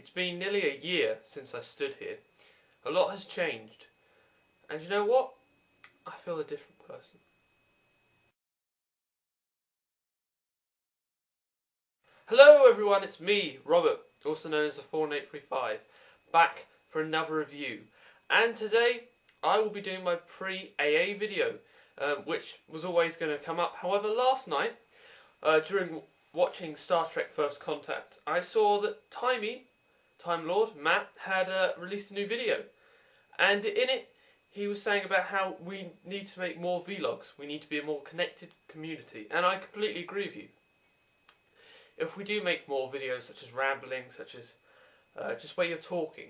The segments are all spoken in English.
It's been nearly a year since I stood here. A lot has changed. And you know what? I feel a different person. Hello everyone, it's me, Robert, also known as the 4835, back for another review. And today I will be doing my pre-AA video, which was always going to come up. However, last night, during watching Star Trek First Contact, I saw that Time Lord, Matt, had released a new video. And in it, he was saying about how we need to make more vlogs. We need to be a more connected community. And I completely agree with you. If we do make more videos such as rambling, such as just where you're talking,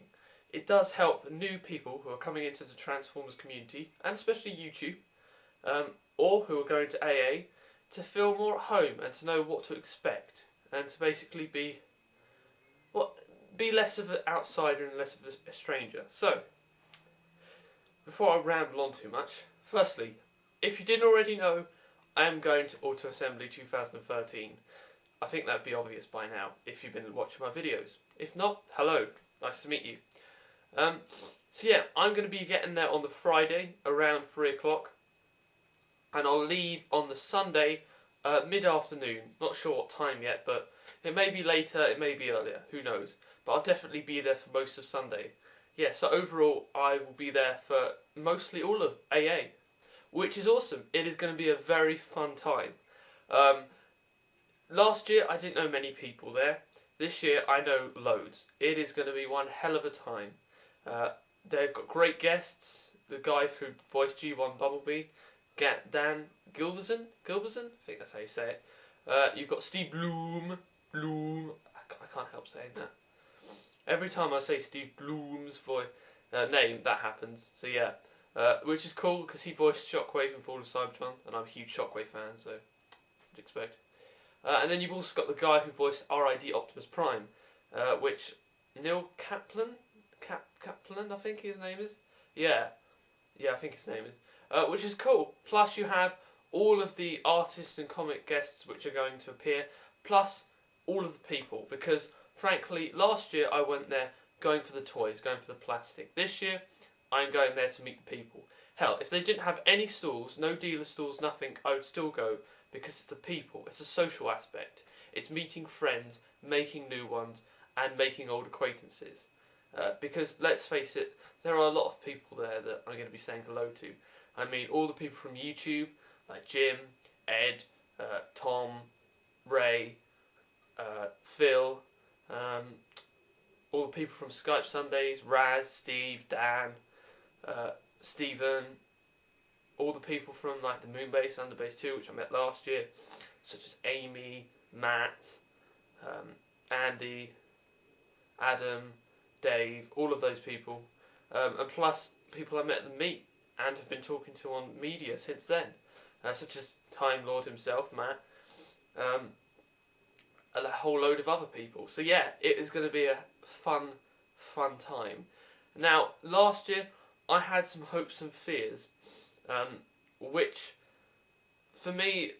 it does help new people who are coming into the Transformers community, and especially YouTube, or who are going to AA, to feel more at home and to know what to expect, and to basically be less of an outsider and less of a stranger. So, before I ramble on too much, firstly, if you didn't already know, I am going to Auto Assembly 2013. I think that'd be obvious by now if you've been watching my videos. If not, hello, nice to meet you. So yeah, I'm going to be getting there on the Friday around 3 o'clock, and I'll leave on the Sunday mid-afternoon. Not sure what time yet, but it may be later, it may be earlier, who knows. But I'll definitely be there for most of Sunday. Yeah, so overall I will be there for mostly all of AA, which is awesome. It is going to be a very fun time. Last year I didn't know many people there. This year I know loads. It is going to be one hell of a time. They've got great guests. The guy who voiced G1 Bumblebee, Dan Gilverson? I think that's how you say it. You've got Steve Bloom. I can't help saying that. Every time I say Steve Bloom's name, that happens. So yeah, which is cool because he voiced Shockwave in Fall of Cybertron, and I'm a huge Shockwave fan, so you'd expect. And then you've also got the guy who voiced R.I.D. Optimus Prime, which Neil Kaplan, I think his name is. Yeah, I think his name is. Which is cool. Plus you have all of the artists and comic guests which are going to appear, plus all of the people, because frankly, last year I went there going for the toys, going for the plastic. This year, I'm going there to meet the people. Hell, if they didn't have any stalls, no dealer stalls, nothing, I would still go, because it's the people, it's a social aspect. It's meeting friends, making new ones, and making old acquaintances. Because, let's face it, there are a lot of people there that I'm going to be saying hello to. I mean, all the people from YouTube, like Jim, Ed, Tom, Ray, Phil, all the people from Skype Sundays, Raz, Steve, Dan, Stephen, all the people from like the Moonbase, Underbase 2, which I met last year, such as Amy, Matt, Andy, Adam, Dave, all of those people, and plus people I met at the meet and have been talking to on media since then, such as Time Lord himself, Matt, a whole load of other people. So yeah, it is going to be a fun time. Now, last year I had some hopes and fears, which for me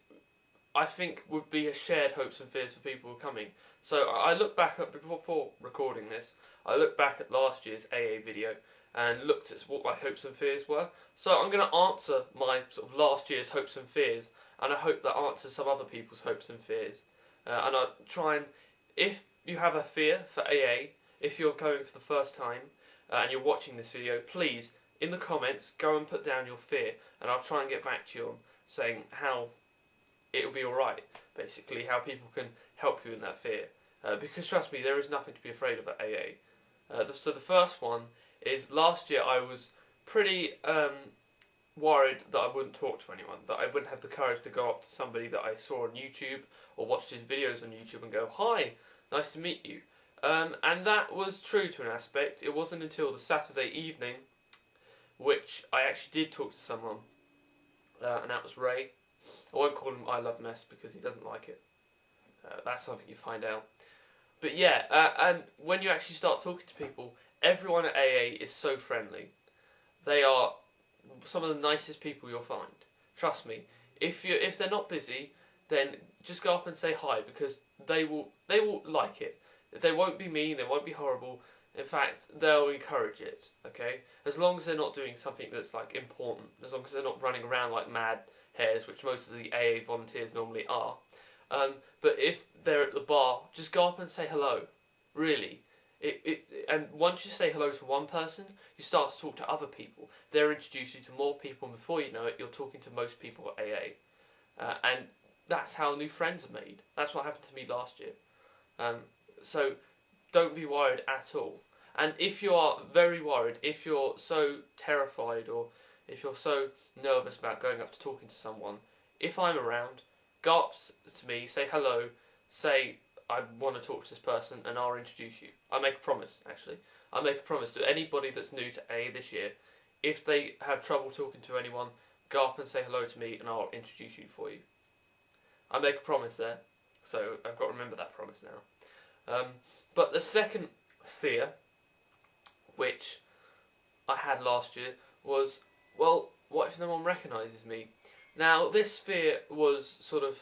I think would be a shared hopes and fears for people who are coming. So I look back at, before recording this, I looked back at last year's AA video and looked at what my hopes and fears were. So I'm going to answer my sort of last year's hopes and fears, and I hope that answers some other people's hopes and fears. And I'll try and, if you have a fear for AA, if you're going for the first time and you're watching this video, please, in the comments, go and put down your fear, and I'll try and get back to you on saying how it'll be alright, basically, how people can help you in that fear. Because trust me, there is nothing to be afraid of at AA. So the first one is, last year I was pretty worried that I wouldn't talk to anyone, that I wouldn't have the courage to go up to somebody that I saw on YouTube or watched his videos on YouTube and go, "Hi, nice to meet you." And that was true to an aspect. It wasn't until the Saturday evening which I actually did talk to someone, and that was Ray. I won't call him I Love Mess because he doesn't like it. That's something you find out. But yeah, and when you actually start talking to people, everyone at AA is so friendly. They are some of the nicest people you'll find. Trust me. If they're not busy, then just go up and say hi, because they will like it. They won't be mean, they won't be horrible. In fact, they'll encourage it, okay? As long as they're not doing something that's like important, as long as they're not running around like mad hares, which most of the AA volunteers normally are. But if they're at the bar, just go up and say hello. Really. And once you say hello to one person, you start to talk to other people. They'll introduce you to more people, and before you know it, you're talking to most people at AA. And that's how new friends are made. That's what happened to me last year. So don't be worried at all. And if you are very worried, if you're so terrified, or if you're so nervous about going up to talking to someone, if I'm around, go up to me, say hello, say I want to talk to this person, and I'll introduce you. I make a promise, actually. I make a promise to anybody that's new to A this year. If they have trouble talking to anyone, go up and say hello to me, and I'll introduce you for you. I make a promise there, so I've got to remember that promise now. But the second fear, which I had last year, was, well, what if no one recognises me? Now, this fear was sort of,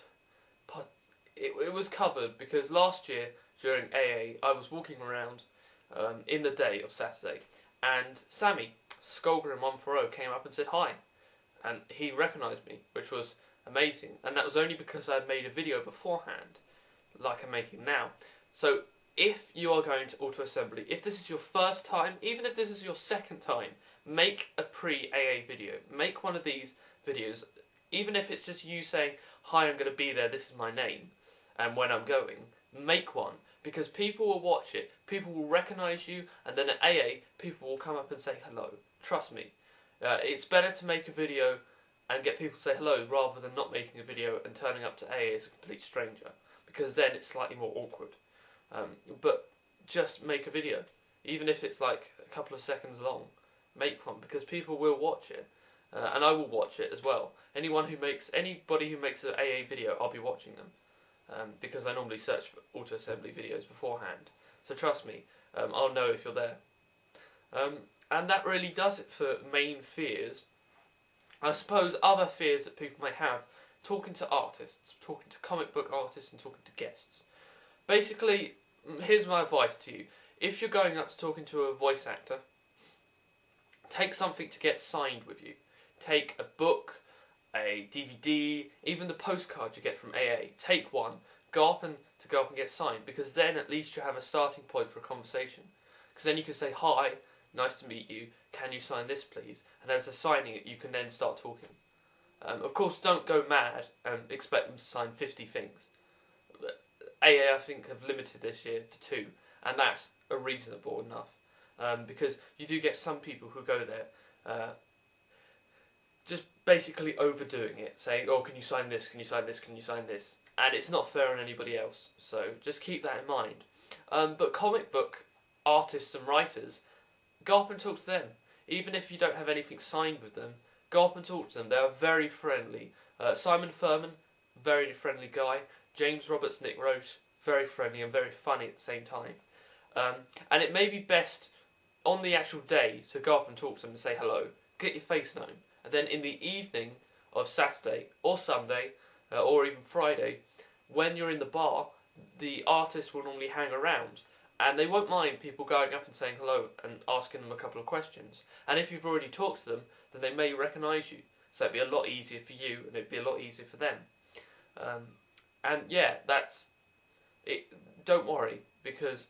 it was covered because last year during AA I was walking around in the day of Saturday, and Sammy, Skullgrim140, came up and said hi, and he recognised me, which was amazing, and that was only because I had made a video beforehand, like I'm making now. So if you are going to auto-assembly, if this is your first time, even if this is your second time, make a pre-AA video. Make one of these videos, even if it's just you saying, hi, I'm going to be there, this is my name, and when I'm going. Make one, because people will watch it, people will recognise you, and then at AA, people will come up and say hello. Trust me. It's better to make a video and get people to say hello, rather than not making a video and turning up to AA as a complete stranger, because then it's slightly more awkward. But just make a video, even if it's like a couple of seconds long. Make one, because people will watch it, and I will watch it as well. Anybody who makes an AA video, I'll be watching them, because I normally search for auto-assembly videos beforehand. So trust me, I'll know if you're there. And that really does it for main fears. I suppose other fears that people may have: talking to artists, talking to comic book artists, and talking to guests. Basically, here's my advice to you. If you're going up to talking to a voice actor, take something to get signed with you. Take a book, a DVD, even the postcard you get from AA. Take one, go up and get signed, because then at least you have a starting point for a conversation. Because then you can say, hi, nice to meet you, can you sign this please? And as they're signing it, you can then start talking. Of course, don't go mad and expect them to sign 50 things. AA, I think, have limited this year to 2, and that's reasonable enough, because you do get some people who go there just basically overdoing it, saying, oh, can you sign this, can you sign this, can you sign this, and it's not fair on anybody else, so just keep that in mind. But comic book artists and writers, go up and talk to them. Even if you don't have anything signed with them, go up and talk to them. They are very friendly. Simon Furman, very friendly guy. James Roberts, Nick Roche, very friendly and very funny at the same time. And it may be best on the actual day to go up and talk to them and say hello, get your face known. And then in the evening of Saturday or Sunday or even Friday, when you're in the bar, the artist will normally hang around, and they won't mind people going up and saying hello and asking them a couple of questions. And if you've already talked to them, then they may recognise you. So it'd be a lot easier for you, and it'd be a lot easier for them. And yeah, that's it. Don't worry, because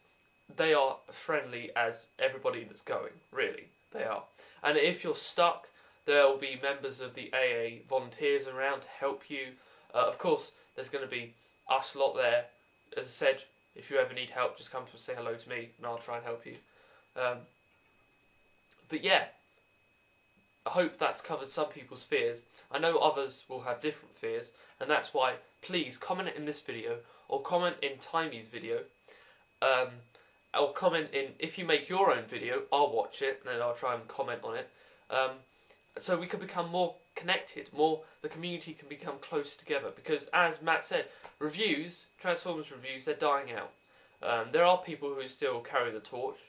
they are friendly as everybody that's going. Really, they are. And if you're stuck, there will be members of the AA volunteers around to help you. Of course, there's going to be us lot there. As I said, if you ever need help, just come to say hello to me, and I'll try and help you. But yeah, I hope that's covered some people's fears. I know others will have different fears, and that's why, please comment in this video, or comment in Timey's video, or comment in, if you make your own video, I'll watch it, and then I'll try and comment on it, so we can become more connected, the community can become closer together, because as Matt said, reviews, Transformers reviews, they're dying out. There are people who still carry the torch,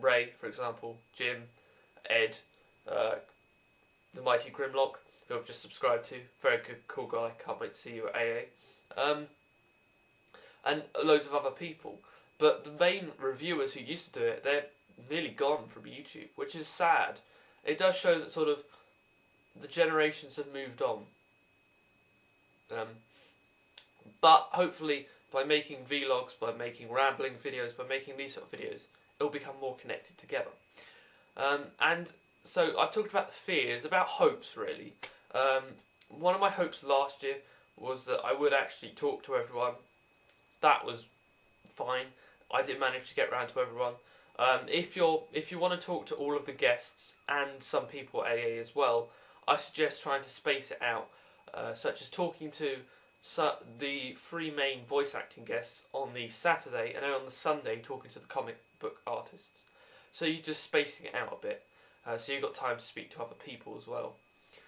Ray, for example, Jim, Ed, the Mighty Grimlock, who I've just subscribed to, very good, cool guy, can't wait to see you at AA, and loads of other people. But the main reviewers who used to do it, they're nearly gone from YouTube, which is sad. It does show that sort of the generations have moved on. But hopefully, by making vlogs, by making rambling videos, by making these sort of videos, it will become more connected together. And so I've talked about the fears, about hopes really. One of my hopes last year was that I would actually talk to everyone. That was fine. I did manage to get round to everyone. If you want to talk to all of the guests and some people at AA as well, I suggest trying to space it out, such as talking to the three main voice acting guests on the Saturday, and then on the Sunday talking to the comic book artists. So you're just spacing it out a bit, so you've got time to speak to other people as well.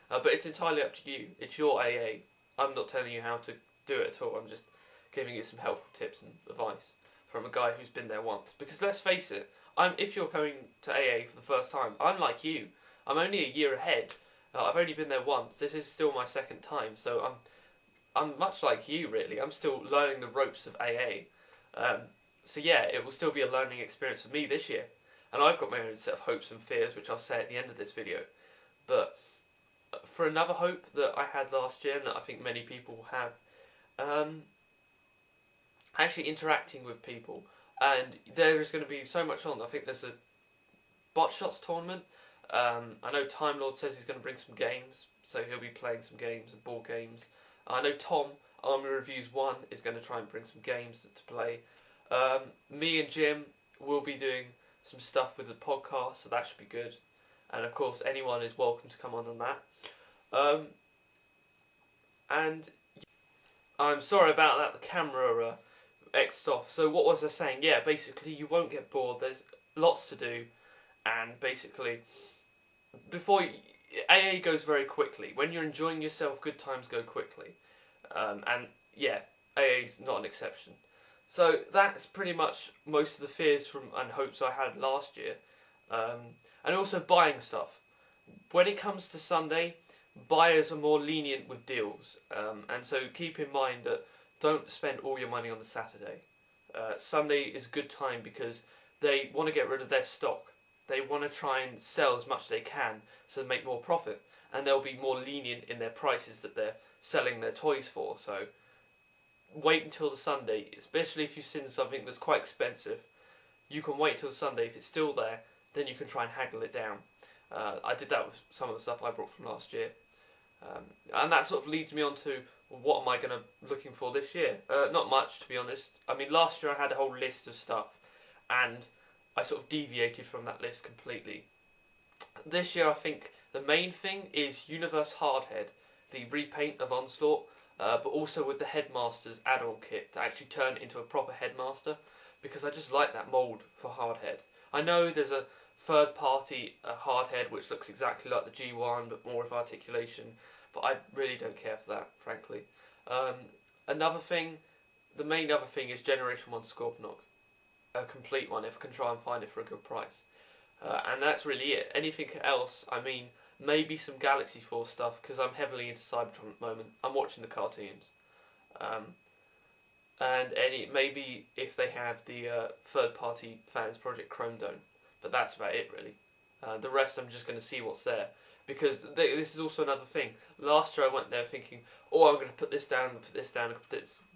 But it's entirely up to you. It's your AA. I'm not telling you how to do it at all. I'm just giving you some helpful tips and advice from a guy who's been there once. Because let's face it, if you're coming to AA for the first time, I'm like you. I'm only a year ahead. I've only been there once. This is still my second time, so I'm much like you really. I'm still learning the ropes of AA. So yeah, it will still be a learning experience for me this year. And I've got my own set of hopes and fears, which I'll say at the end of this video. But for another hope that I had last year, and that I think many people will have, actually interacting with people. And there is going to be so much on. I think there's a bot shots tournament. I know Time Lord says he's going to bring some games, so he'll be playing some games and board games. I know Tom, Army Reviews 1, is going to try and bring some games to play. Me and Jim will be doing some stuff with the podcast, so that should be good. And of course, anyone is welcome to come on that. And I'm sorry about that, the camera X'd off. So what was I saying? Yeah, basically you won't get bored. There's lots to do, and basically, AA goes very quickly. When you're enjoying yourself, good times go quickly. And yeah, AA's not an exception. So that's pretty much most of the fears and hopes I had last year. And also buying stuff. When it comes to Sunday, buyers are more lenient with deals. And so keep in mind that don't spend all your money on the Saturday. Sunday is a good time because they want to get rid of their stock. They want to try and sell as much as they can so they make more profit. And they'll be more lenient in their prices that they're selling their toys for. So wait until the Sunday, especially if you've seen something that's quite expensive. You can wait till the Sunday. If it's still there, then you can try and haggle it down. I did that with some of the stuff I brought from last year. And that sort of leads me on to what am I looking for this year? Not much, to be honest. I mean, last year I had a whole list of stuff, and I sort of deviated from that list completely. This year I think the main thing is Universe Hardhead, the repaint of Onslaught, but also with the Headmaster's add-on kit to actually turn it into a proper Headmaster, because I just like that mould for Hardhead. I know there's a third-party Hardhead which looks exactly like the G1 but more with articulation, but I really don't care for that, frankly. Another thing, the main other thing is Generation 1 Scorponok. A complete one, if I can try and find it for a good price. And that's really it. Anything else, I mean, maybe some Galaxy Force stuff, because I'm heavily into Cybertron at the moment. I'm watching the cartoons. And maybe if they have the third-party Fans Project Chrome Dome. But that's about it, really. The rest I'm just going to see what's there. Because this is also another thing. Last year I went there thinking, oh, I'm going to put this down, put this down,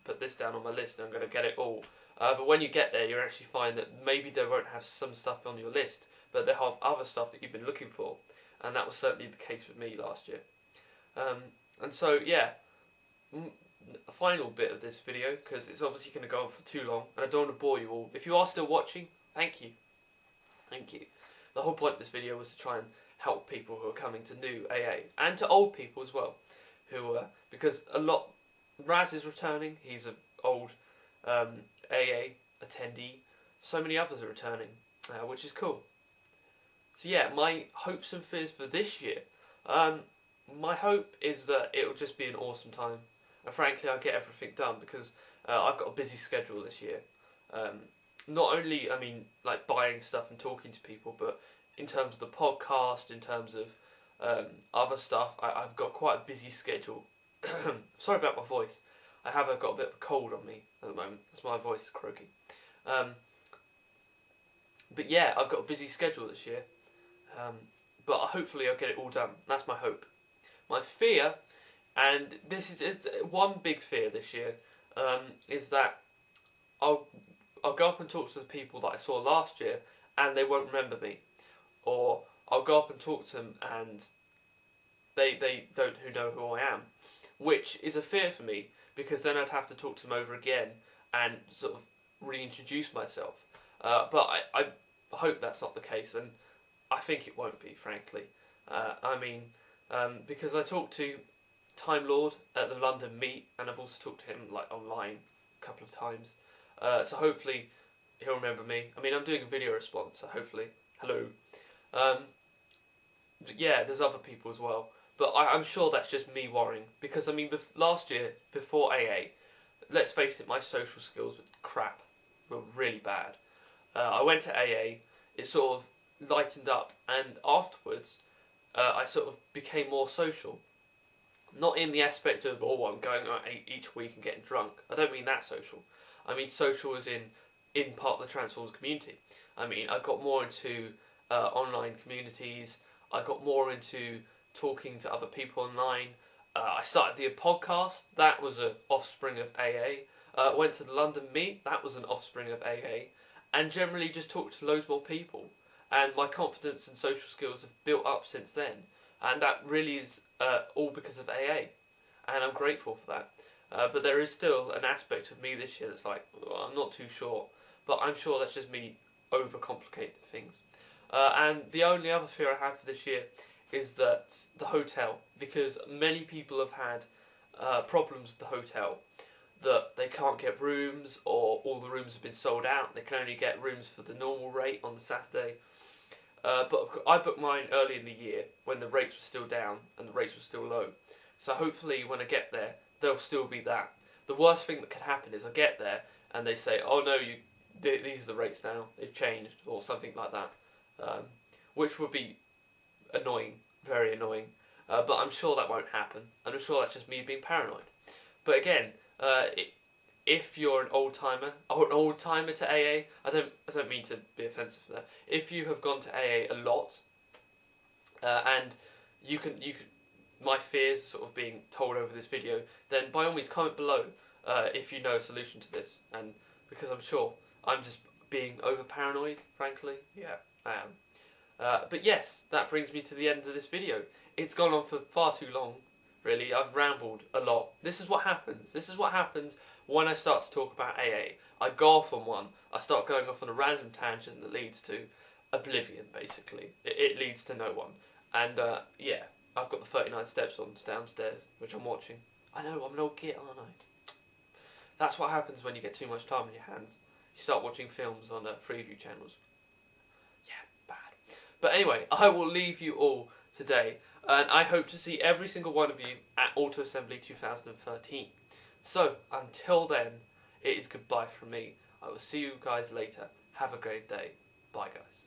put this down on my list, and I'm going to get it all. But when you get there, you actually find that maybe they won't have some stuff on your list, but they have other stuff that you've been looking for. And that was certainly the case with me last year. And so, yeah, a final bit of this video, because it's obviously going to go on for too long, and I don't want to bore you all. If you are still watching, thank you. Thank you. The whole point of this video was to try and help people who are coming to new AA, and to old people as well, who because Raz is returning, he's an old AA attendee, so many others are returning, which is cool. So yeah, my hopes and fears for this year, my hope is that it will just be an awesome time, and frankly I'll get everything done, because I've got a busy schedule this year. Not only, I mean, like buying stuff and talking to people, but in terms of the podcast, in terms of other stuff, I've got quite a busy schedule. Sorry about my voice. I've got a bit of a cold on me at the moment. That's my voice croaking. But yeah, I've got a busy schedule this year. But hopefully I'll get it all done. That's my hope. My fear, and this is one big fear this year, is that I'll go up and talk to the people that I saw last year and they won't remember me. Or I'll go up and talk to them and they don't know who I am. Which is a fear for me, because then I'd have to talk to them over again and sort of reintroduce myself. But I hope that's not the case, and I think it won't be, frankly. Because I talked to Time Lord at the London meet, and I've also talked to him like online a couple of times. So hopefully he'll remember me. I mean, I'm doing a video response, so hopefully, hello. But yeah, there's other people as well. But I'm sure that's just me worrying. Because, I mean, last year, before AA, let's face it, my social skills were crap. Were really bad. I went to AA, it sort of lightened up, and afterwards, I sort of became more social. Not in the aspect of, oh, I'm going out each week and getting drunk. I don't mean that social. I mean social as in part of the Transformers community. I mean, I got more into online communities. I got more into talking to other people online. I started the podcast. That was an offspring of AA. Went to the London meet. That was an offspring of AA. And generally just talked to loads more people. And my confidence and social skills have built up since then. And that really is all because of AA. And I'm grateful for that. But there is still an aspect of me this year that's like, well, I'm not too sure. But I'm sure that's just me overcomplicating things. And the only other fear I have for this year is that the hotel. Because many people have had problems with the hotel. That they can't get rooms, or all the rooms have been sold out. They can only get rooms for the normal rate on the Saturday. But I booked mine early in the year when the rates were still down and the rates were still low. So hopefully when I get there, there'll still be that. The worst thing that could happen is I get there and they say, oh no, these are the rates now, they've changed, or something like that. Which would be annoying, very annoying. But I'm sure that won't happen. And I'm sure that's just me being paranoid. But again, if you're an old timer to AA, I don't mean to be offensive for that. If you have gone to AA a lot, and you can my fears sort of being told over this video, then by all means comment below if you know a solution to this, and because I'm sure I'm just being over paranoid, frankly. Yeah, I am. But yes, that brings me to the end of this video. It's gone on for far too long. Really, I've rambled a lot. This is what happens. This is what happens when I start to talk about AA. I go off on one. I start going off on a random tangent that leads to oblivion, basically. It leads to no one. And, yeah, I've got the 39 steps on downstairs, which I'm watching. I know, I'm an old git, aren't I? That's what happens when you get too much time on your hands. You start watching films on Freeview channels. Yeah, bad. But anyway, I will leave you all today. And I hope to see every single one of you at Auto Assembly 2013. So, until then, it is goodbye from me. I will see you guys later. Have a great day. Bye, guys.